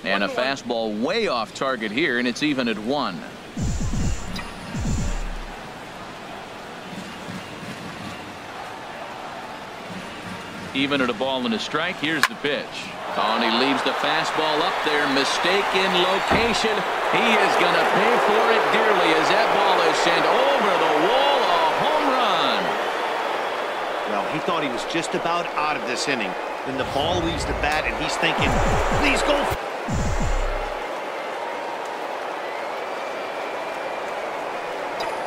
And a fastball way off target here, and it's even at 1. Even at a ball and a strike. Here's the pitch. Oh, and he leaves the fastball up there. Mistaken location. He is going to pay for it dearly as that ball is sent over the wall. A home run. Well, he thought he was just about out of this inning. Then the ball leaves the bat, and he's thinking, please go.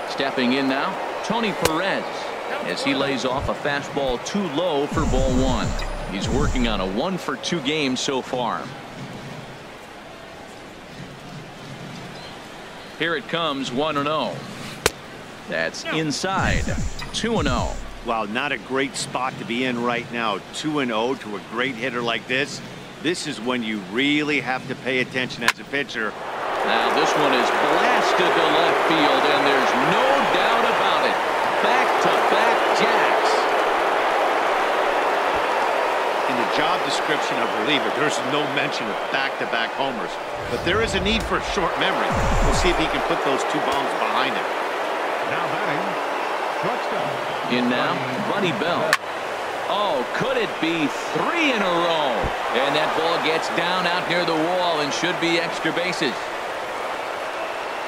Stepping in now, Tony Perez, as he lays off a fastball too low for ball 1. He's working on a 1-for-2 game so far. Here it comes, 1-0. That's inside. 2-0. Wow, not a great spot to be in right now. 2-0 to a great hitter like this. This is when you really have to pay attention as a pitcher. Now this one is blasted to left field, and there's no doubt about it. Back-to-back jacks. In the job description of reliever, there's no mention of back-to-back homers. But there is a need for short memory. We'll see if he can put those 2 bombs behind him. Now batting, shortstop. In now, Buddy Bell. Oh, could it be 3 in a row? And that ball gets down out near the wall and should be extra bases.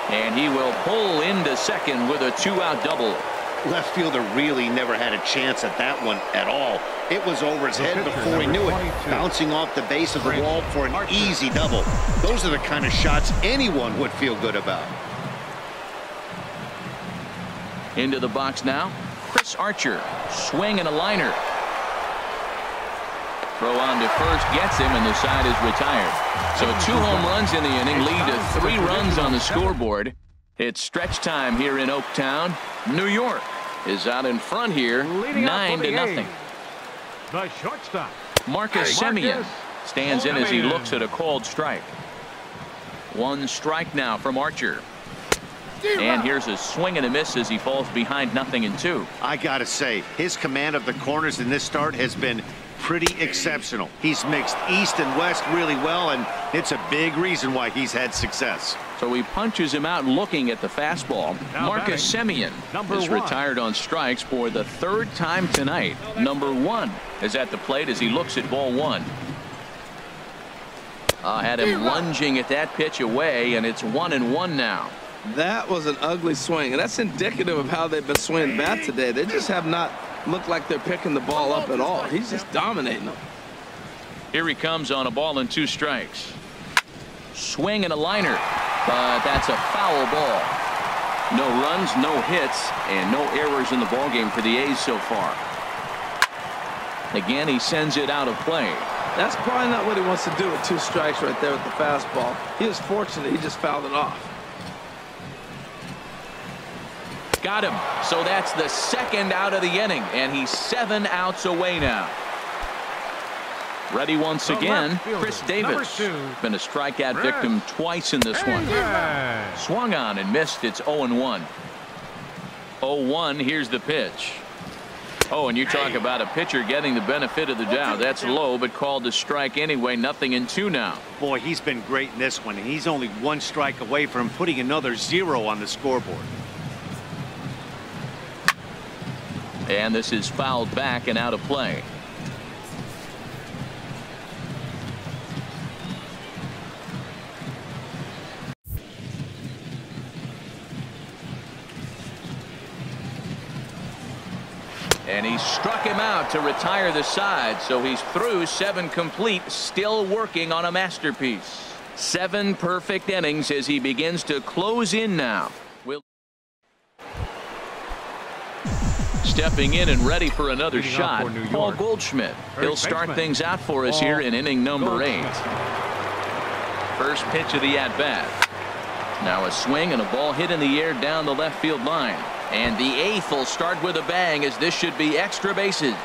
And he will pull into second with a 2-out double. Left fielder really never had a chance at that one at all. It was over his head before he knew it, bouncing off the base of the wall for an easy double. Those are the kind of shots anyone would feel good about. Into the box now, Chris Archer. Swing and a liner. Throw on to first gets him, and the side is retired. So 2 home runs in the inning lead to 3 runs on the scoreboard. It's stretch time here in Oaktown. New York is out in front here, 9-0. The shortstop, Marcus Semien stands in as he looks at a called strike. 1 strike now from Archer. And here's a swing and a miss as he falls behind 0-2. I gotta say, his command of the corners in this start has been pretty exceptional. He's mixed east and west really well, and it's a big reason why he's had success. So he punches him out looking at the fastball. Marcus Semien is retired on strikes for the 3rd time tonight. Number 1 is at the plate as he looks at ball 1. Had him lunging at that pitch away, and it's 1-1 now. That was an ugly swing, and that's indicative of how they've been swinging bat today. They just have not looked like they're picking the ball up at all. He's just dominating them. Here he comes on a ball and 2 strikes. Swing and a liner, but that's a foul ball. No runs, no hits, and no errors in the ballgame for the A's so far. Again, he sends it out of play. That's probably not what he wants to do with 2 strikes right there with the fastball. He was fortunate he just fouled it off. Got him. So that's the 2nd out of the inning, and he's 7 outs away now. Ready once again, Chris Davis. Been a strikeout victim twice in this one. Swung on and missed. It's 0-1. 0-1. Here's the pitch. Oh, and you talk about a pitcher getting the benefit of the doubt. That's low, but called a strike anyway. 0-2 now. Boy, he's been great in this one, and he's only 1 strike away from putting another 0 on the scoreboard. And this is fouled back and out of play. And he struck him out to retire the side, so he's through 7 complete, still working on a masterpiece. 7 perfect innings as he begins to close in now. Stepping in and ready for another shot, Paul Goldschmidt. He'll start things out for us here in inning number 8. First pitch of the at-bat. Now a swing and a ball hit in the air down the left field line. And the 8th will start with a bang, as this should be extra bases.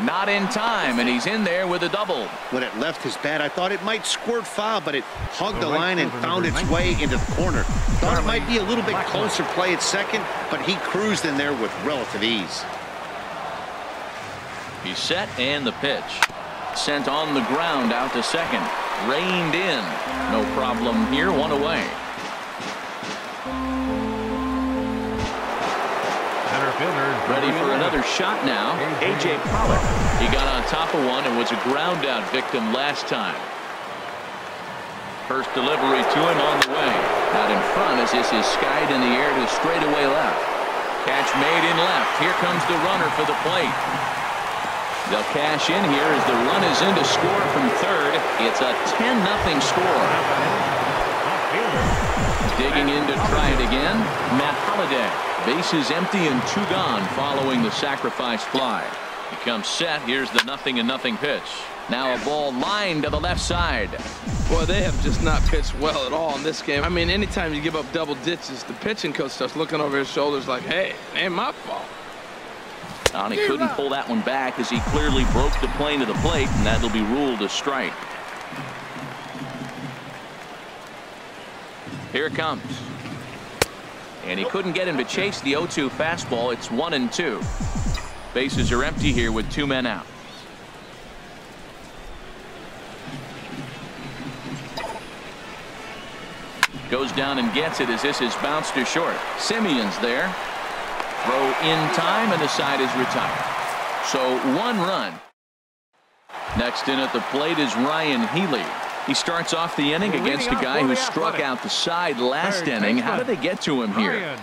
Not in time, and he's in there with a double. When it left his bat, I thought it might squirt foul, but it hugged the line and found its way into the corner. Thought it might be a little bit closer play at second, but he cruised in there with relative ease. He's set, and the pitch. Sent on the ground out to second. Reined in. No problem here. One away. Ready for another shot now. A.J. Pollock. He got on top of one and was a ground out victim last time. First delivery to him on the way. Out in front as this is skied in the air to straightaway left. Catch made in left. Here comes the runner for the plate. They'll cash in here as the run is in to score from third. It's a 10-0 score. Digging in to try it again. Matt Holliday. Bases empty and 2 gone following the sacrifice fly. He comes set. Here's the 0-0 pitch. Now a ball lined to the left side. Boy, they have just not pitched well at all in this game. I mean, anytime you give up double ditches, the pitching coach starts looking over his shoulders like, hey, it ain't my fault. And he couldn't pull that one back as he clearly broke the plane of the plate, and that'll be ruled a strike. Here it comes. And he couldn't get him to chase the 0-2 fastball. It's 1-2. Bases are empty here with 2 men out. Goes down and gets it as this is bounced to short. Simeon's there. Throw in time and the side is retired. So 1 run. Next in at the plate is Ryan Healy. He starts off the inning against a guy who struck out the side last inning. How did they get to him here?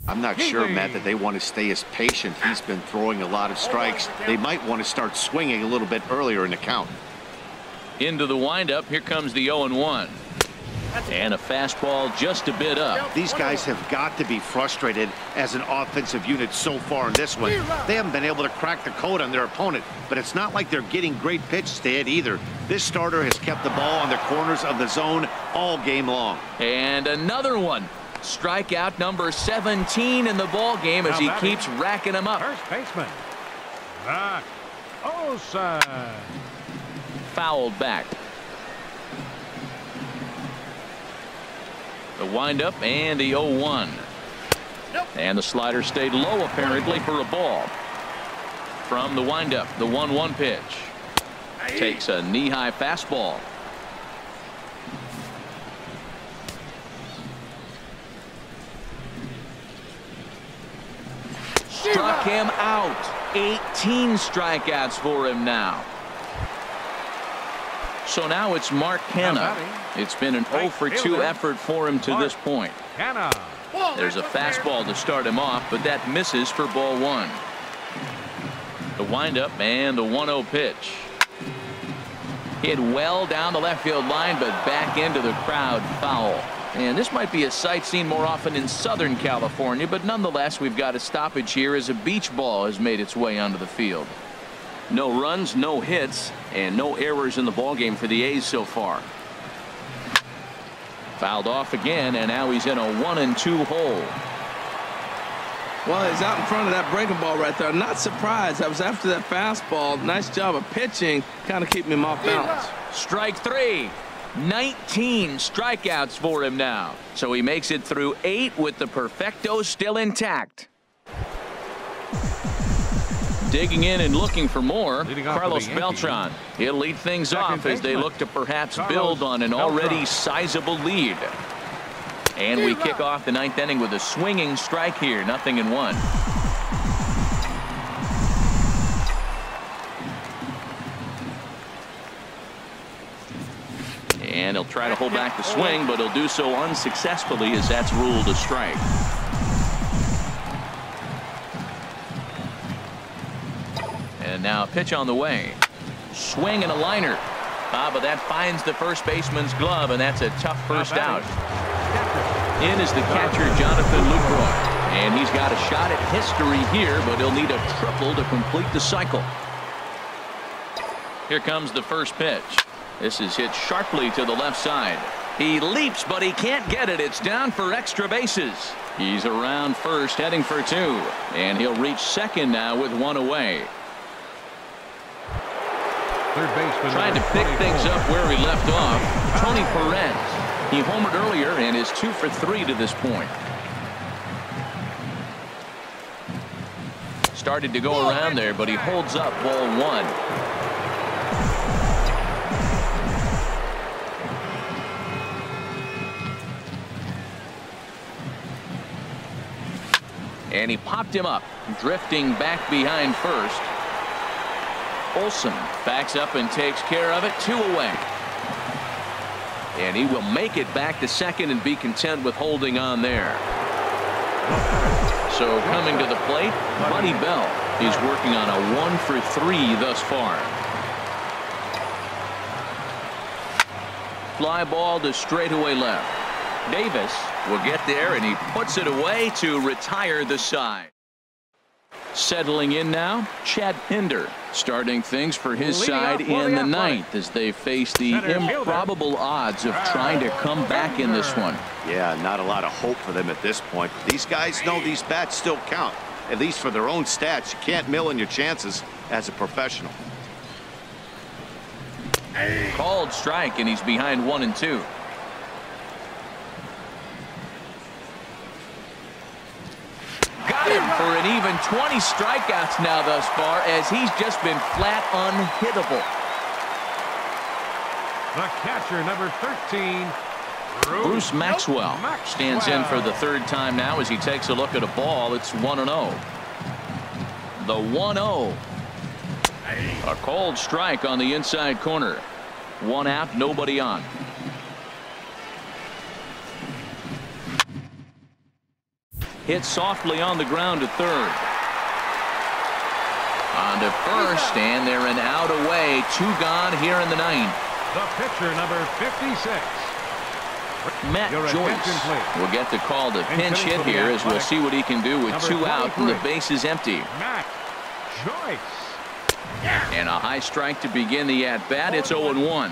I'm not sure, Matt, that they want to stay as patient. He's been throwing a lot of strikes. They might want to start swinging a little bit earlier in the count. Into the windup. Here comes the 0-1. And a fastball just a bit up. These guys have got to be frustrated as an offensive unit so far in this one. They haven't been able to crack the code on their opponent, but it's not like they're getting great pitches to hit either. This starter has kept the ball on the corners of the zone all game long. And another one. Strikeout number 17 in the ball game as he keeps racking them up. First baseman. Olsen. Fouled back. The windup and the 0-1. And the slider stayed low apparently for a ball. From the windup, the 1-1 pitch. Takes a knee-high fastball. Struck him out. 18 strikeouts for him now. So now it's Mark Canha. It's been an 0-for-2 effort for him to this point. There's a fastball to start him off, but that misses for ball 1. The windup and the 1-0 pitch. Hit well down the left field line, but back into the crowd, foul. And this might be a sight seen more often in Southern California, but nonetheless, we've got a stoppage here as a beach ball has made its way onto the field. No runs, no hits, and no errors in the ballgame for the A's so far. Fouled off again, and now he's in a 1-2 hole. Well, he's out in front of that breaking ball right there. Not surprised. I was after that fastball. Nice job of pitching, kind of keeping him off balance. Strike 3. 19 strikeouts for him now. So he makes it through 8 with the perfecto still intact. Digging in and looking for more, Carlos Beltran. He'll lead things off as they look to perhaps build on an already sizable lead. And we kick off the 9th inning with a swinging strike here, 0-1. And he'll try to hold back the swing, but he'll do so unsuccessfully as that's ruled a strike. And now a pitch on the way. Swing and a liner. But that finds the first baseman's glove, and that's a tough first out. In is the catcher, Jonathan Lucroy. And he's got a shot at history here, but he'll need a triple to complete the cycle. Here comes the first pitch. This is hit sharply to the left side. He leaps, but he can't get it. It's down for extra bases. He's around first, heading for 2. And he'll reach second now with 1 away. Third baseman trying to pick things up where he left off. Tony Perez. He homered earlier and is 2 for 3 to this point. Started to go around there, but he holds up ball 1. And he popped him up, drifting back behind first. Olsen backs up and takes care of it. 2 away. And he will make it back to second and be content with holding on there. So coming to the plate, Buddy Bell. He's working on a 1 for 3 thus far. Fly ball to straightaway left. Davis will get there, and he puts it away to retire the side. Settling in now, Chad Pinder starting things for his side in the 9th as they face the improbable odds of trying to come back in this one. Yeah, not a lot of hope for them at this point. These guys know these bats still count, at least for their own stats. You can't mill in your chances as a professional. Called strike, and he's behind 1 and 2. Got him for an even 20 strikeouts now thus far, as he's just been flat unhittable. The catcher, number 13, Bruce Maxwell stands in for the 3rd time now as he takes a look at a ball. It's 1-0. The 1-0. A cold strike on the inside corner. 1 out, nobody on. Hit softly on the ground to 3rd. On to 1st, and they're an out away. 2 gone here in the 9th. the pitcher, number 56. Matt Joyce will get the call to pinch hit here, as we'll see what he can do with 2 out and the base is empty. Matt Joyce. And a high strike to begin the at-bat. It's 0-1.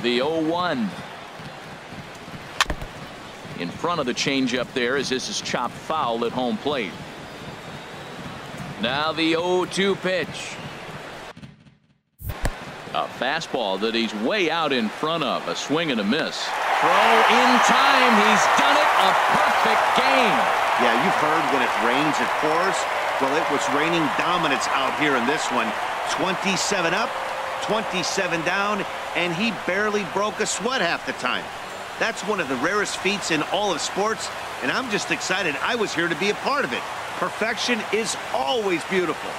The 0-1. In front of the changeup there, as this is chopped foul at home plate. Now the 0-2 pitch. A fastball that he's way out in front of. A swing and a miss. Throw in time. He's done it. A perfect game. Yeah, you've heard when it rains, it pours. Well, it was raining dominance out here in this one. 27 up, 27 down, and he barely broke a sweat half the time. That's one of the rarest feats in all of sports, and I'm just excited I was here to be a part of it. Perfection is always beautiful.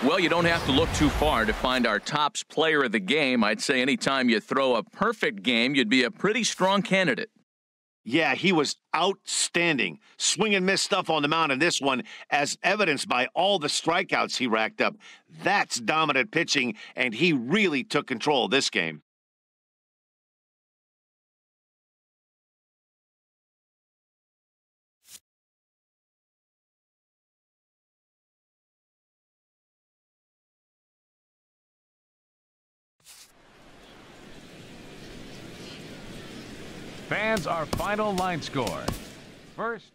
Well, you don't have to look too far to find our tops player of the game. I'd say anytime you throw a perfect game, you'd be a pretty strong candidate. Yeah, he was outstanding. Swing and miss stuff on the mound in this one, as evidenced by all the strikeouts he racked up. That's dominant pitching, and he really took control of this game. Fans, our final line score. First.